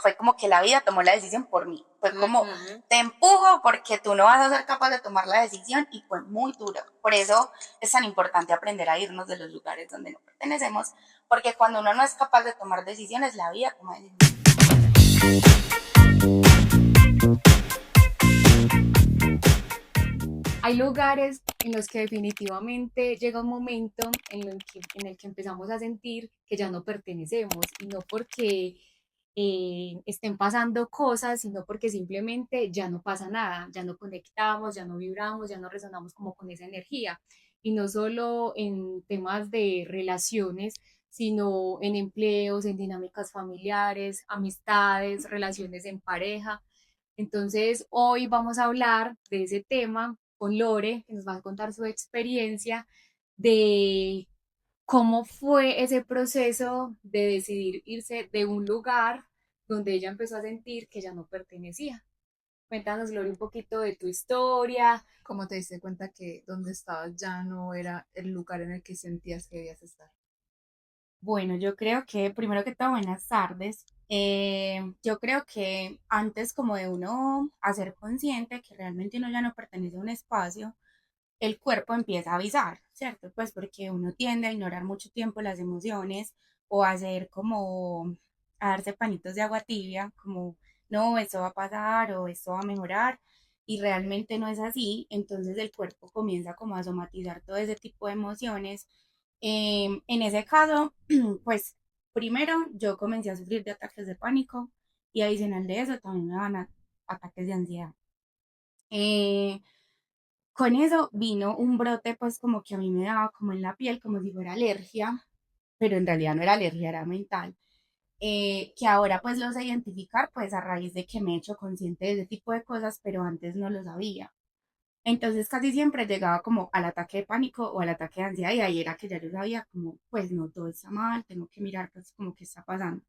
fue como que la vida tomó la decisión por mí. Fue como, te empujo porque tú no vas a ser capaz de tomar la decisión y fue muy duro. Por eso es tan importante aprender a irnos de los lugares donde no pertenecemos, porque cuando uno no es capaz de tomar decisiones, la vida toma decisiones. Hay lugares en los que definitivamente llega un momento en el que empezamos a sentir que ya no pertenecemos y no porque estén pasando cosas, sino porque simplemente ya no pasa nada, ya no conectamos, ya no vibramos, ya no resonamos como con esa energía. Y no solo en temas de relaciones, sino en empleos, en dinámicas familiares, amistades, relaciones en pareja. Entonces, hoy vamos a hablar de ese tema con Lore, que nos va a contar su experiencia de cómo fue ese proceso de decidir irse de un lugar donde ella empezó a sentir que ya no pertenecía. Cuéntanos, Lore, un poquito de tu historia. ¿Cómo te diste cuenta que donde estabas ya no era el lugar en el que sentías que debías estar? Bueno, yo creo que primero que todo, buenas tardes. Yo creo que antes como de uno hacer consciente que realmente uno ya no pertenece a un espacio, el cuerpo empieza a avisar, ¿cierto? Pues porque uno tiende a ignorar mucho tiempo las emociones o a hacer como a darse panitos de agua tibia, como no, esto va a pasar o esto va a mejorar y realmente no es así, entonces el cuerpo comienza como a somatizar todo ese tipo de emociones. En ese caso, pues primero yo comencé a sufrir de ataques de pánico y adicional de eso también me dan ataques de ansiedad. Eh, con eso vino un brote, pues como que a mí me daba como en la piel, como si fuera alergia, pero en realidad no era alergia, era mental. Que ahora pues lo sé identificar, pues a raíz de que me he hecho consciente de ese tipo de cosas, pero antes no lo sabía. Entonces casi siempre llegaba como al ataque de pánico o al ataque de ansiedad y ahí era que ya yo sabía como, pues no, todo está mal, tengo que mirar pues como qué está pasando.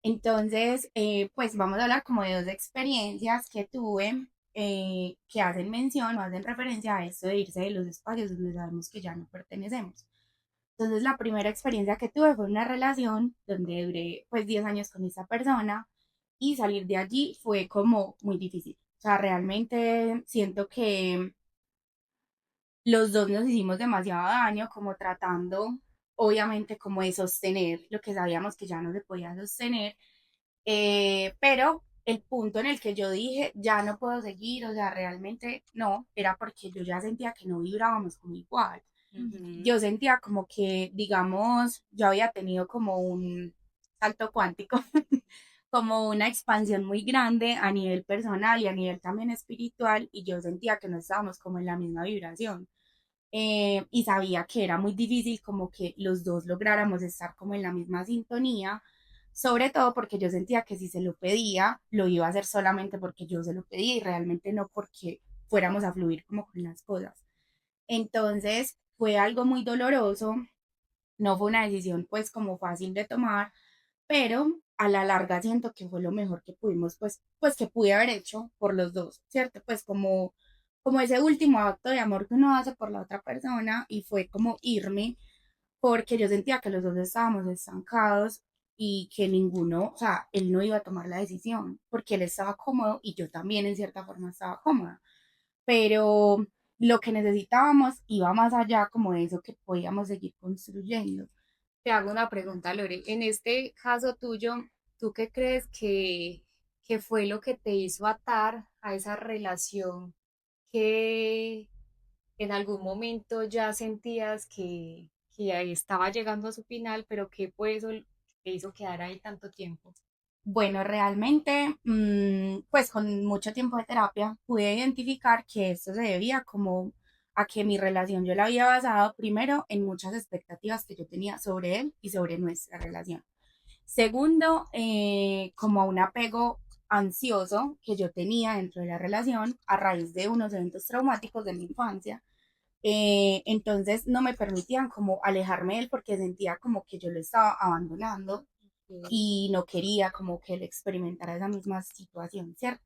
Entonces, pues vamos a hablar como de dos experiencias que tuve que hacen mención o hacen referencia a esto de irse de los espacios donde sabemos que ya no pertenecemos. Entonces, la primera experiencia que tuve fue una relación donde duré pues 10 años con esa persona y salir de allí fue como muy difícil. O sea, realmente siento que los dos nos hicimos demasiado daño como tratando, obviamente, como de sostener lo que sabíamos que ya no se podía sostener, pero el punto en el que yo dije, ya no puedo seguir, o sea, realmente no, era porque yo ya sentía que no vibrábamos como igual. Yo sentía como que, digamos, yo había tenido como un salto cuántico, como una expansión muy grande a nivel personal y a nivel también espiritual, y yo sentía que no estábamos como en la misma vibración. Y sabía que era muy difícil como que los dos lográramos estar como en la misma sintonía, sobre todo porque yo sentía que si se lo pedía, lo iba a hacer solamente porque yo se lo pedía y realmente no porque fuéramos a fluir como con las cosas. Entonces fue algo muy doloroso, no fue una decisión pues como fácil de tomar, pero a la larga siento que fue lo mejor que pudimos, pues que pude haber hecho por los dos, ¿cierto? Pues como ese último acto de amor que uno hace por la otra persona y fue como irme porque yo sentía que los dos estábamos estancados y que ninguno, o sea, él no iba a tomar la decisión porque él estaba cómodo y yo también en cierta forma estaba cómoda, pero lo que necesitábamos iba más allá como de eso que podíamos seguir construyendo. Te hago una pregunta, Lore. En este caso tuyo, ¿tú qué crees que fue lo que te hizo atar a esa relación que en algún momento ya sentías que ahí estaba llegando a su final, pero qué fue eso que te hizo quedar ahí tanto tiempo? Bueno, realmente, pues con mucho tiempo de terapia, pude identificar que esto se debía como a que mi relación yo la había basado primero en muchas expectativas que yo tenía sobre él y sobre nuestra relación. Segundo, como a un apego ansioso que yo tenía dentro de la relación a raíz de unos eventos traumáticos de mi infancia. Entonces no me permitían como alejarme de él porque sentía como que yo lo estaba abandonando Sí. y no quería como que él experimentara esa misma situación, ¿cierto?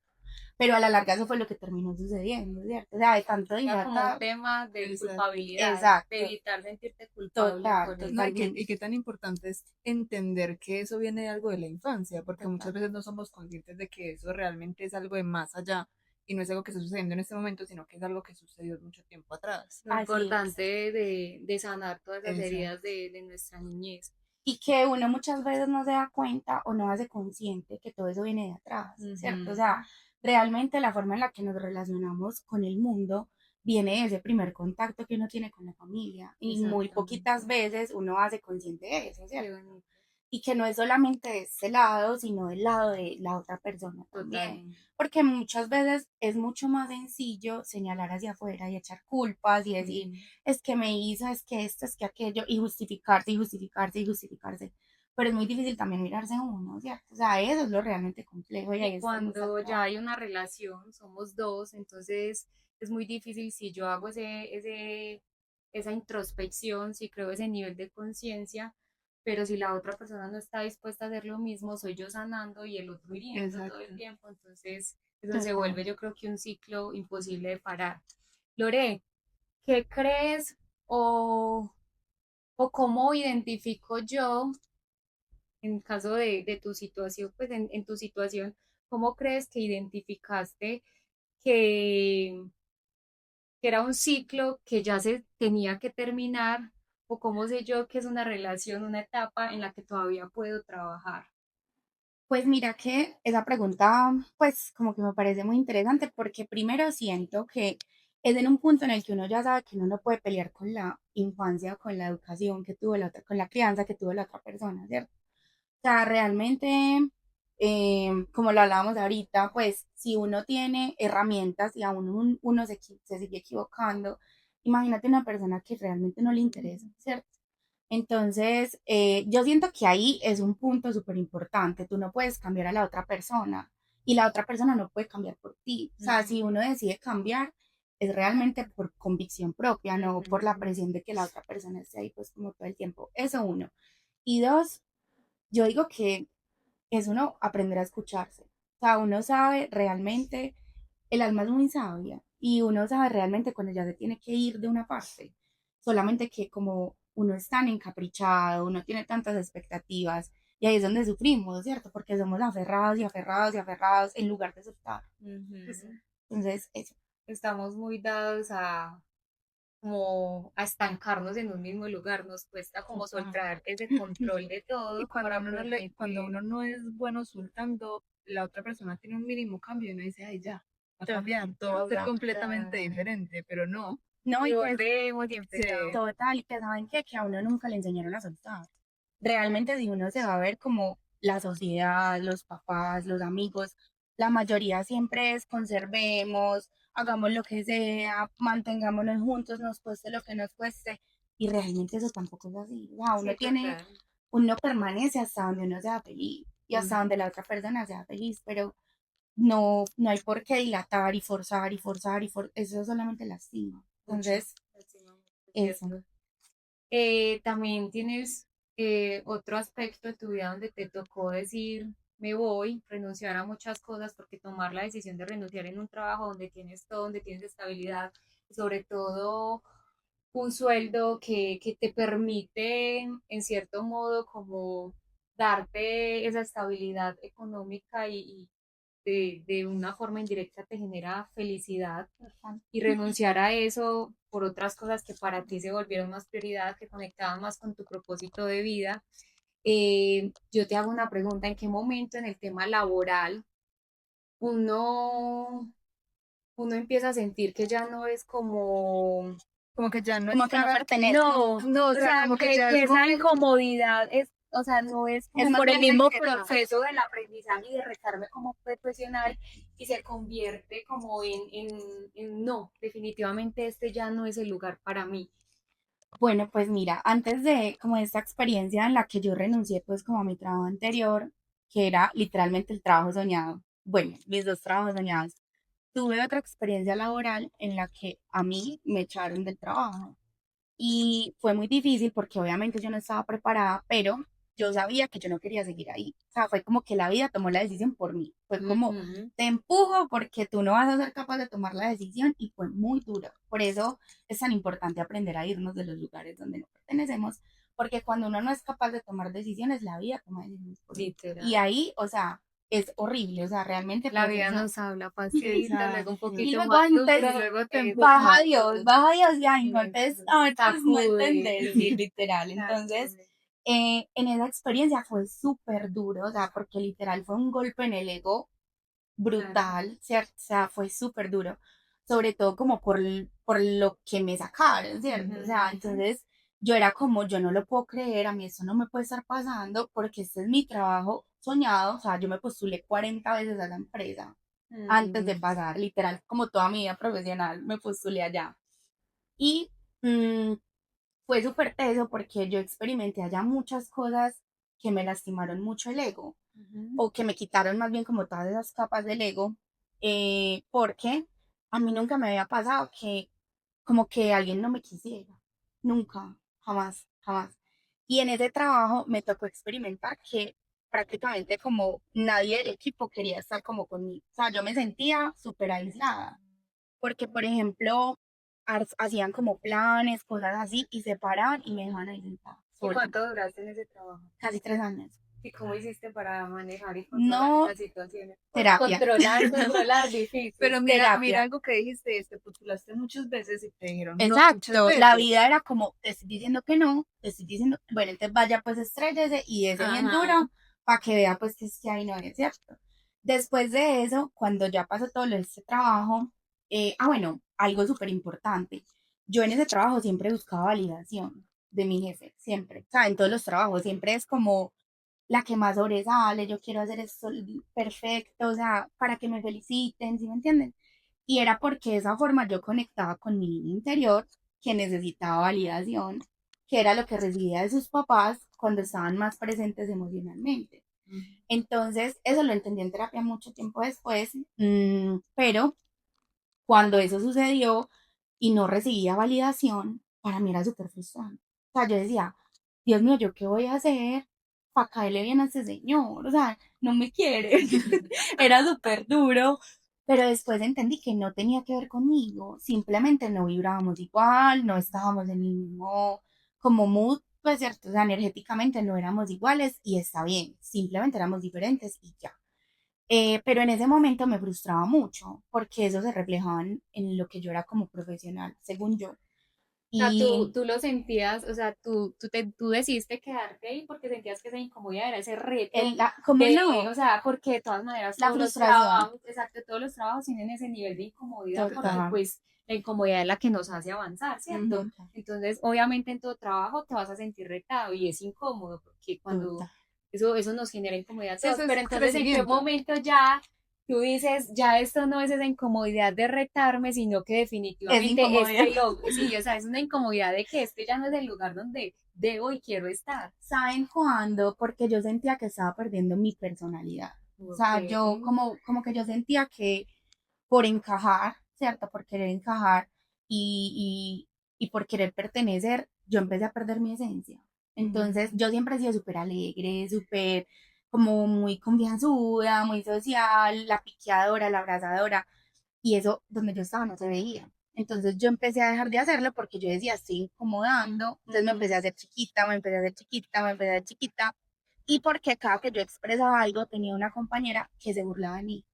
pero a la larga eso fue lo que terminó sucediendo, ¿cierto? O sea, de tanto Era como un dilatar, tema de Exacto. culpabilidad, de exacto, evitar sentirte culpable total, por eso. No, totalmente. y qué tan importante es entender que eso viene de algo de la infancia, porque muchas Total. veces no somos conscientes de que eso realmente es algo de más allá y no es algo que está sucediendo en este momento, sino que es algo que sucedió mucho tiempo atrás. Lo Así es. importante de sanar todas esas heridas Exacto. de nuestra niñez. Y que uno muchas veces no se da cuenta o no hace consciente que todo eso viene de atrás, ¿cierto? O Ujú. sea, realmente la forma en la que nos relacionamos con el mundo viene de ese primer contacto que uno tiene con la familia y muy poquitas Exactamente. veces uno hace consciente de eso, Qué ¿cierto? bonito. Y que no es solamente de este lado, sino del lado de la otra persona también. Totalmente. Porque muchas veces es mucho más sencillo señalar hacia afuera y echar culpas y decir, Ujú. es que me hizo, es que esto, es que aquello, y justificarse y justificarse y justificarse. Pero es muy difícil también mirarse a uno, ¿cierto? O sea, eso es lo realmente complejo y Y ahí es donde está el cuando ya trabajo. hay una relación, somos dos, entonces es muy difícil si yo hago esa introspección, si creo ese nivel de conciencia, pero si la otra persona no está dispuesta a hacer lo mismo, soy yo sanando y el otro hiriendo todo el Exacto. tiempo, entonces eso se Total. vuelve yo creo que un ciclo imposible de parar. Lore, ¿qué crees o, o cómo identifico yo en caso de tu situación, pues en tu situación, ¿cómo crees que identificaste que, que era un ciclo que ya se tenía que terminar? ¿O cómo sé yo que es una relación, una etapa en la que todavía puedo trabajar? Pues mira que esa pregunta, pues como que me parece muy interesante porque primero siento que es en un punto en el que uno ya sabe que uno no puede pelear con la infancia, con la educación que tuvo la otra, con la crianza que tuvo la otra persona, ¿cierto? O sea, realmente, como lo hablábamos ahorita, pues si uno tiene herramientas y aún uno se sigue equivocando, imagínate una persona que realmente no le interesa, ¿cierto? Entonces, yo siento que ahí es un punto súper importante. Tú no puedes cambiar a la otra persona y la otra persona no puede cambiar por ti. O sea, si uno decide cambiar, es realmente por convicción propia, no por la Ujú. presión de que la otra persona esté ahí pues como todo el tiempo. Eso uno. Y dos, yo digo que es uno aprender a escucharse. O sea, uno sabe realmente, el alma es muy sabia y uno sabe realmente cuando ya se tiene que ir de una parte. Solamente que como uno es tan encaprichado, uno tiene tantas expectativas y ahí es donde sufrimos, ¿cierto? Porque somos aferrados y aferrados y aferrados en lugar de soltar. Ujú. Entonces, eso. Estamos muy dados a como a estancarnos en un mismo lugar, nos cuesta como Total. soltar ese control de Y todo cuando para uno no cuando permitir. uno no es bueno soltando, la otra persona tiene un mínimo cambio y uno dice, ay, ya, va a cambiar, todo va a ser completamente Total. diferente, pero no. No, Y y que volvemos y Sí, empezamos. total, y que saben que a uno nunca le enseñaron a soltar. Realmente si uno se va a ver como la sociedad, los papás, los amigos, la mayoría siempre es conservemos, hagamos lo que sea, mantengámonos juntos, nos cueste lo que nos cueste. Y realmente eso tampoco es así. O sea, Sí, total. uno permanece hasta donde uno sea feliz y hasta donde Ujú. la otra persona sea feliz, pero no hay por qué dilatar y forzar y forzar eso solamente lastima. Mucho, Entonces, lastimamente, es eso. cierto. También tienes otro aspecto de tu vida donde te tocó decir, me voy, renunciar a muchas cosas, porque tomar la decisión de renunciar en un trabajo donde tienes todo, donde tienes estabilidad, y sobre todo un sueldo que te permite, en cierto modo, como darte esa estabilidad económica y de una forma indirecta te genera felicidad y renunciar a eso por otras cosas que para ti se volvieron más prioridad, que conectaban más con tu propósito de vida. Yo te hago una pregunta, ¿en qué momento en el tema laboral uno, uno empieza a sentir que ya no es como como que ya no Como que no está, pertenezco. no, no, o o sea, sea, como que ya es que esa momento, incomodidad es, o sea, no es Es como más por el bien mismo reiterado. proceso del aprendizaje y de retarme como profesional y se convierte como en no, definitivamente este ya no es el lugar para mí. Bueno, pues mira, antes de como esta experiencia en la que yo renuncié pues como a mi trabajo anterior, que era literalmente el trabajo soñado, bueno, mis dos trabajos soñados, tuve otra experiencia laboral en la que a mí me echaron del trabajo y fue muy difícil porque obviamente yo no estaba preparada, pero yo sabía que yo no quería seguir ahí. O sea, fue como que la vida tomó la decisión por mí. Fue como, Ujú. te empujo porque tú no vas a ser capaz de tomar la decisión y fue muy duro. Por eso es tan importante aprender a irnos de los lugares donde no pertenecemos, porque cuando uno no es capaz de tomar decisiones, la vida toma decisiones por uno. Y Literal. ahí, o sea, es horrible, o sea, realmente La vida procesa. nos habla pasito, luego un Y poquito luego más antes, duro, y luego te baja empuja. Dios, baja Dios, y ay, Y no, entonces, a ver, pues no sacude. entendés, sí, literal. Entonces, Sacude. en esa experiencia fue súper duro, o sea, porque literal fue un golpe en el ego Claro. brutal, ¿cierto? O sea, fue súper duro, sobre todo como por lo que me sacaron, ¿cierto? O sea, entonces yo era como, yo no lo puedo creer, a mí eso no me puede estar pasando porque este es mi trabajo soñado, o sea, yo me postulé 40 veces a la empresa antes de Ujú. pasar, literal, como toda mi vida profesional, me postulé allá. Y mm, fue súper teso porque yo experimenté allá muchas cosas que me lastimaron mucho el ego Ujú. o que me quitaron más bien como todas esas capas del ego, porque a mí nunca me había pasado que como que alguien no me quisiera, nunca, jamás, jamás. Y en ese trabajo me tocó experimentar que prácticamente como nadie del equipo quería estar como conmigo, o sea, yo me sentía súper aislada, porque por ejemplo, hacían como planes, cosas así, y se paraban y me dejaban ahí sentada, ¿Y sola, cuánto duraste en ese trabajo? casi 3 años. ¿Y cómo hiciste para manejar y controlar No, esas situaciones? Pues terapia. controlar, difícil. Pero mira Terapia. algo que dijiste, te postulaste muchas veces y te dijeron no muchas Exacto, la veces. vida era como, te estoy diciendo que no, te estoy diciendo, bueno, entonces vaya pues estrellese y ese bien Ajá. duro para que vea pues que es que ahí no es cierto. Después de eso, cuando ya pasó todo este trabajo, bueno, algo súper importante, yo en ese trabajo siempre buscaba validación de mi jefe, siempre, o sea, en todos los trabajos, siempre es como la que más sobresale, yo quiero hacer esto perfecto, o sea, para que me feliciten, ¿sí me entienden? Y era porque de esa forma yo conectaba con mi niño interior que necesitaba validación, que era lo que recibía de sus papás cuando estaban más presentes emocionalmente. Entonces, eso lo entendí en terapia mucho tiempo después, pero cuando eso sucedió y no recibía validación, para mí era súper frustrante. O sea, yo decía, Dios mío, ¿yo qué voy a hacer para caerle bien a ese señor? O sea, no me quiere. Era súper duro, pero después entendí que no tenía que ver conmigo, simplemente no vibrábamos igual, no estábamos en el mismo como mood, pues cierto, o sea, energéticamente no éramos iguales y está bien, simplemente éramos diferentes y ya. Pero en ese momento me frustraba mucho porque eso se reflejaba en lo que yo era como profesional, según yo. O sea, Y tú lo sentías, o sea, tú decidiste quedarte ahí porque sentías que esa incomodidad era ese reto ¿cómo de, no? o sea, porque de todas maneras La todos los frustración, trabajos, exacto, todos los trabajos tienen ese nivel de incomodidad porque total. pues la incomodidad es la que nos hace avanzar, ¿cierto? Ujú, Entonces, obviamente en todo trabajo te vas a sentir retado y es incómodo porque cuando total. eso nos genera incomodidad a todos, Eso es pero entonces, ¿en qué crecimiento. momento ya tú dices, ya esto no es esa incomodidad de retarme, sino que Es definitivamente incomodidad. sí, o sea, es una incomodidad de que este ya no es el lugar donde debo y quiero estar. ¿Saben cuándo? Porque yo sentía que estaba perdiendo mi personalidad. O Ok. sea, yo como que yo sentía que por encajar, ¿cierto? Por querer encajar y por querer pertenecer, yo empecé a perder mi esencia. Entonces, yo siempre he sido súper alegre, súper como muy confianzuda, muy social, la piqueadora, la abrazadora, y eso donde yo estaba no se veía. Entonces yo empecé a dejar de hacerlo porque yo decía, estoy incomodando, entonces me empecé a hacer chiquita, me empecé a hacer chiquita, me empecé a hacer chiquita, y porque cada que yo expresaba algo tenía una compañera que se burlaba de mí.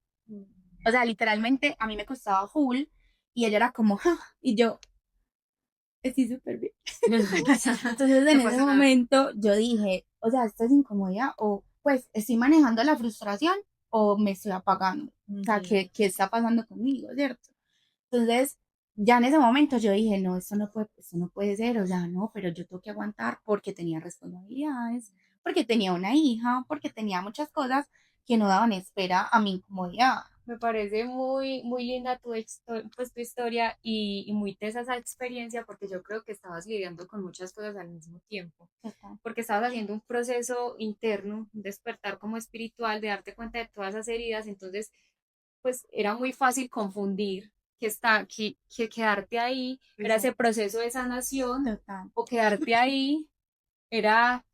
O sea, literalmente a mí me costaba full y ella era como, "Ja", y yo, estoy súper bien. Entonces en No ese pasa nada. momento yo dije, o sea, esto es incomodidad o pues estoy manejando la frustración o me estoy apagando. O sea, Ujú. ¿qué está pasando conmigo, cierto? Entonces, ya en ese momento yo dije, no, esto no puede ser, o sea, no, pero yo tengo que aguantar porque tenía responsabilidades, porque tenía una hija, porque tenía muchas cosas que no daban espera a mi incomodidad. Me parece muy, muy linda pues, tu historia y muy tesa esa experiencia porque yo creo que estabas lidiando con muchas cosas al mismo tiempo. Total. Porque estabas haciendo un proceso interno, un despertar como espiritual, de darte cuenta de todas esas heridas, entonces pues era muy fácil confundir que quedarte ahí era ese Exacto. proceso de sanación Total. o quedarte ahí era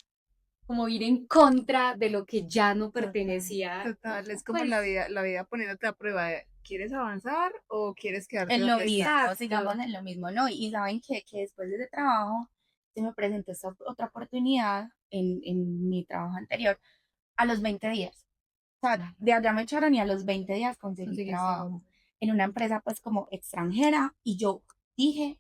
como ir en contra de lo que ya no Total. pertenecía. Total, es como Pues, la vida poniéndote a prueba de, ¿quieres avanzar o quieres quedarte En lo donde mismo, estás? sigamos exacto. en lo mismo, ¿no? Y saben que después de ese trabajo se me presentó esta otra oportunidad en mi trabajo anterior a los 20 días. O sea, de allá me echaron y a los 20 días conseguí Conseguiste otro. trabajo en una empresa pues como extranjera y yo dije,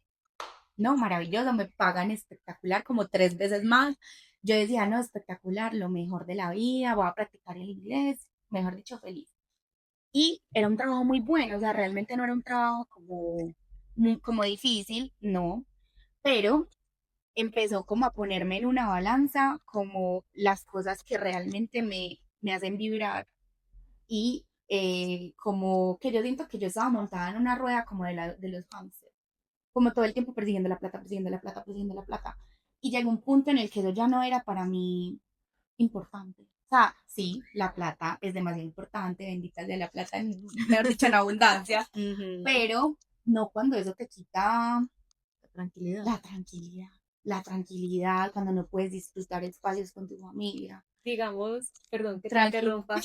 no, maravilloso, me pagan espectacular, como 3 veces más. Yo decía, no, espectacular, lo mejor de la vida, voy a practicar el inglés, mejor dicho, feliz. Y era un trabajo muy bueno, o sea, realmente no era un trabajo como difícil, no, pero empezó como a ponerme en una balanza como las cosas que realmente me hacen vibrar y como que yo siento que yo estaba montada en una rueda como de los hamsters, como todo el tiempo persiguiendo la plata, persiguiendo la plata, persiguiendo la plata. Y llegó un punto en el que eso ya no era para mí importante. O sea, sí, la plata es demasiado importante, bendita sea la plata, mejor dicho, en abundancia, Ujú. pero no cuando eso te quita Tranquilidad. la tranquilidad. La tranquilidad, cuando no puedes disfrutar espacios con tu familia. Digamos, perdón que te Tranqui. interrumpa,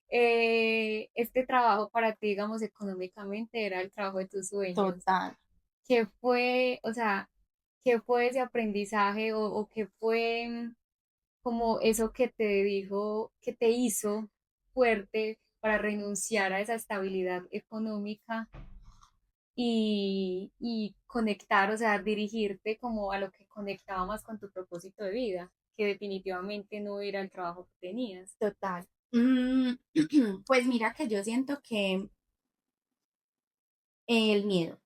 este trabajo para ti, digamos, económicamente era el trabajo de tus sueños. Total. ¿Qué fue, o sea, qué fue ese aprendizaje o qué fue como eso que te dijo, que te hizo fuerte para renunciar a esa estabilidad económica y conectar, o sea, dirigirte como a lo que conectaba más con tu propósito de vida, que definitivamente no era el trabajo que tenías? Total. Pues mira que yo siento que el miedo.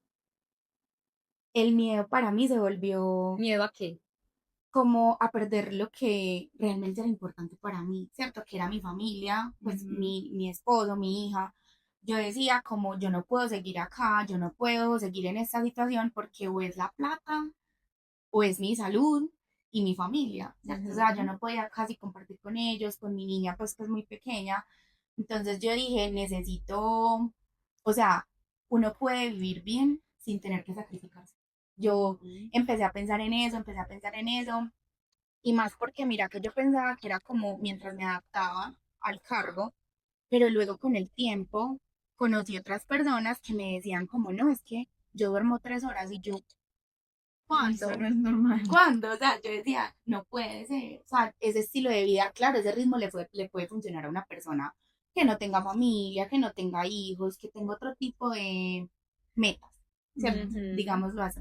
El miedo para mí se volvió ¿Miedo a qué? como a perder lo que realmente era importante para mí, ¿cierto? Que era mi familia, pues Ujú. mi esposo, mi hija. Yo decía como yo no puedo seguir acá, yo no puedo seguir en esta situación porque o es la plata o es mi salud y mi familia, ¿cierto? O sea, yo Ujú. no podía casi compartir con ellos, con mi niña pues que es muy pequeña. Entonces yo dije, necesito, o sea, uno puede vivir bien sin tener que sacrificarse. Yo Ujú. empecé a pensar en eso, empecé a pensar en eso, y más porque mira que yo pensaba que era como mientras me adaptaba al cargo, pero luego con el tiempo conocí otras personas que me decían como, no, es que yo duermo 3 horas y yo, Eso ¿cuándo? no es normal. ¿Cuándo? O sea, yo decía, no puede ser. O sea, ese estilo de vida, claro, ese ritmo le puede funcionar a una persona que no tenga familia, que no tenga hijos, que tenga otro tipo de metas, ¿cierto? Ujú. Digámoslo así.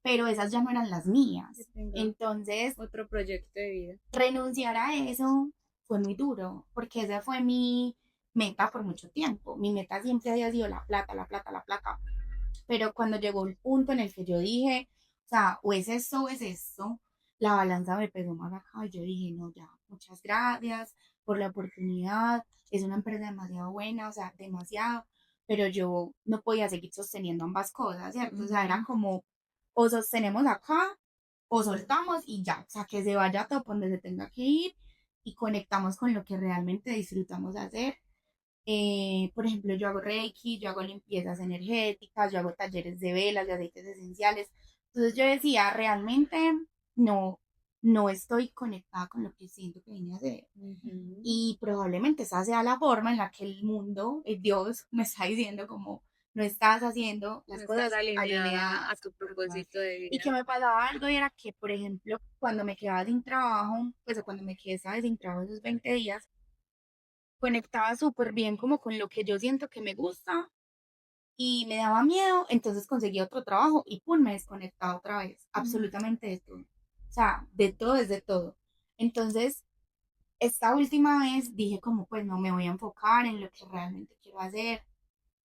Pero esas ya no eran las Que mías. tenga Entonces, otro proyecto de vida. renunciar a eso fue muy duro, porque esa fue mi meta por mucho tiempo. Mi meta siempre había sido la plata, la plata, la plata. Pero cuando llegó el punto en el que yo dije, o sea, o es esto o es esto, la balanza me pegó más acá y yo dije, no, ya, muchas gracias por la oportunidad, es una empresa demasiado buena, o sea, demasiado, pero yo no podía seguir sosteniendo ambas cosas, ¿cierto? O sea, era Ujú. como, o sostenemos acá, o soltamos y ya, o sea, que se vaya todo por donde se tenga que ir y conectamos con lo que realmente disfrutamos hacer. Por ejemplo, yo hago Reiki, yo hago limpiezas energéticas, yo hago talleres de velas, de aceites esenciales. Entonces yo decía, realmente no, no estoy conectada con lo que siento que vine a hacer. Ujú. Y probablemente esa sea la forma en la que el mundo, el Dios, me está diciendo como no estás haciendo No las estás cosas alineada a alineadas. tu Total. propósito de Y que vida. me pasaba algo y era que, por ejemplo, cuando me quedaba sin trabajo, pues o cuando me quedé ¿sabes? Sin trabajo esos 20 días, conectaba súper bien como con lo que yo siento que me gusta y me daba miedo, entonces conseguí otro trabajo y pum, me desconectaba otra vez, absolutamente de todo. O sea, de todo es de todo. Entonces, esta última vez dije como, pues no me voy a enfocar en lo que realmente quiero hacer.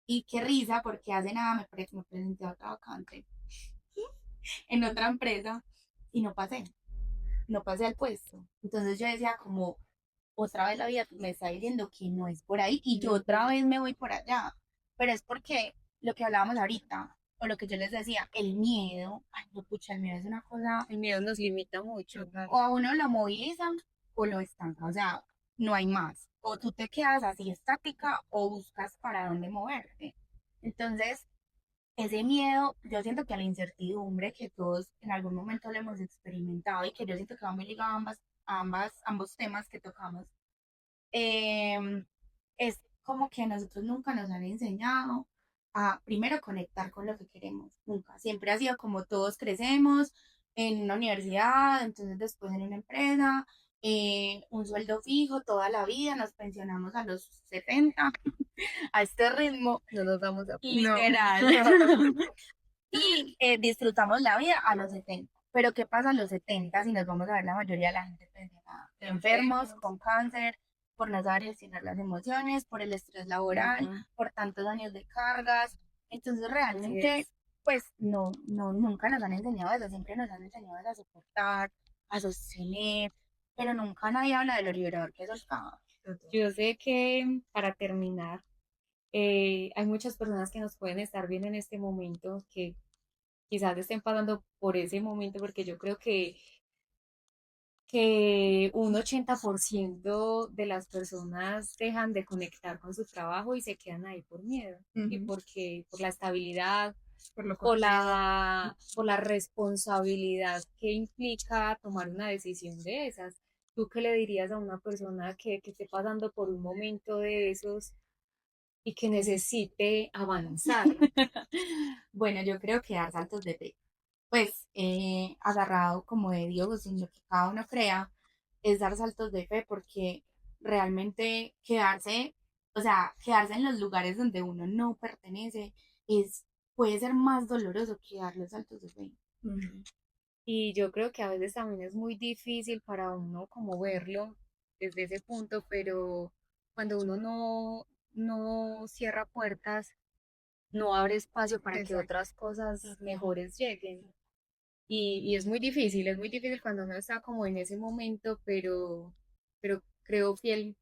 Y qué risa, porque hace nada me presenté a otra vacante en otra empresa y no pasé, no pasé al puesto. Entonces yo decía como, otra vez la vida me está diciendo que no es por ahí y yo otra Ujú. vez me voy por allá. Pero es porque lo que hablábamos ahorita, o lo que yo les decía, el miedo, ay, no, pucha, el miedo es una cosa, El miedo nos limita mucho. Total. o a uno lo movilizan o lo estanca, o sea, no hay más. O tú te quedas así estática o buscas para dónde moverte. Entonces, ese miedo, yo siento que a la incertidumbre que todos en algún momento lo hemos experimentado y que yo siento que va muy ligado a ambos temas que tocamos, eh, es como que a nosotros nunca nos han enseñado a primero conectar con lo que queremos, nunca. Siempre ha sido como todos crecemos en una universidad, entonces después en una empresa, un sueldo fijo toda la vida, nos pensionamos a los 70 a este ritmo, No nos vamos a... No. literal. Y disfrutamos la vida a los 70. Pero ¿qué pasa a los 70 si nos vamos a ver la mayoría de la gente pensionada? Enfermos, con cáncer, por no saber gestionar las emociones, por el estrés laboral, Ujú. por tantos años de cargas. Entonces Así realmente, es. pues no, nunca nos han enseñado eso, siempre nos han enseñado a soportar, a sostener, pero nunca nadie habla de lo liberador que eso está. Yo sé que para terminar, hay muchas personas que nos pueden estar viendo en este momento que quizás estén pasando por ese momento, porque yo creo que un 80% de las personas dejan de conectar con su trabajo y se quedan ahí por miedo y Ujú. porque por la estabilidad, Por lo por cotidiano. por la responsabilidad que implica tomar una decisión de esas. ¿Tú qué le dirías a una persona que esté pasando por un momento de esos y que necesite avanzar? Bueno, yo creo que dar saltos de fe, pues agarrado como de Dios en lo que cada uno crea, es dar saltos de fe porque realmente quedarse, o sea, quedarse en los lugares donde uno no pertenece es, puede ser más doloroso que dar los saltos de fe. Ujú. Y yo creo que a veces también es muy difícil para uno como verlo desde ese punto, pero cuando uno no cierra puertas, no abre espacio para que Exacto. otras cosas mejores lleguen. Y es muy difícil cuando uno está como en ese momento, pero creo fielmente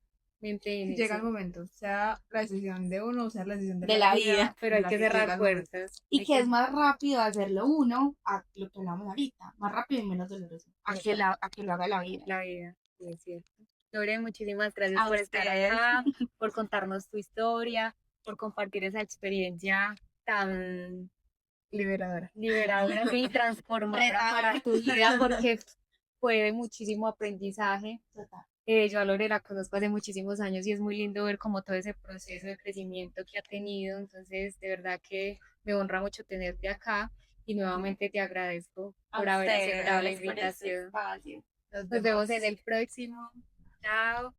en Llega eso. el momento, sea la decisión de uno, o sea la decisión de De la la vida, vida. Pero en hay la que que llega cerrar el momento. puertas, Y hay que que es más rápido hacerlo uno a lo que hablamos ahorita, más rápido y menos doloroso, a que lo haga la vida. la vida, sí, es cierto. Lore, muchísimas gracias A por estar ustedes. acá, por contarnos tu historia, por compartir esa experiencia tan Liberadora. liberadora y transformadora Retadora. para tu vida, porque fue de muchísimo aprendizaje. Total. Yo a Lore la conozco hace muchísimos años y es muy lindo ver como todo ese proceso de crecimiento que ha tenido. Entonces, de verdad que me honra mucho tenerte acá y nuevamente te agradezco A por haber aceptado la ustedes por este invitación. espacio. Nos Nos vemos vemos. en el próximo. Chao.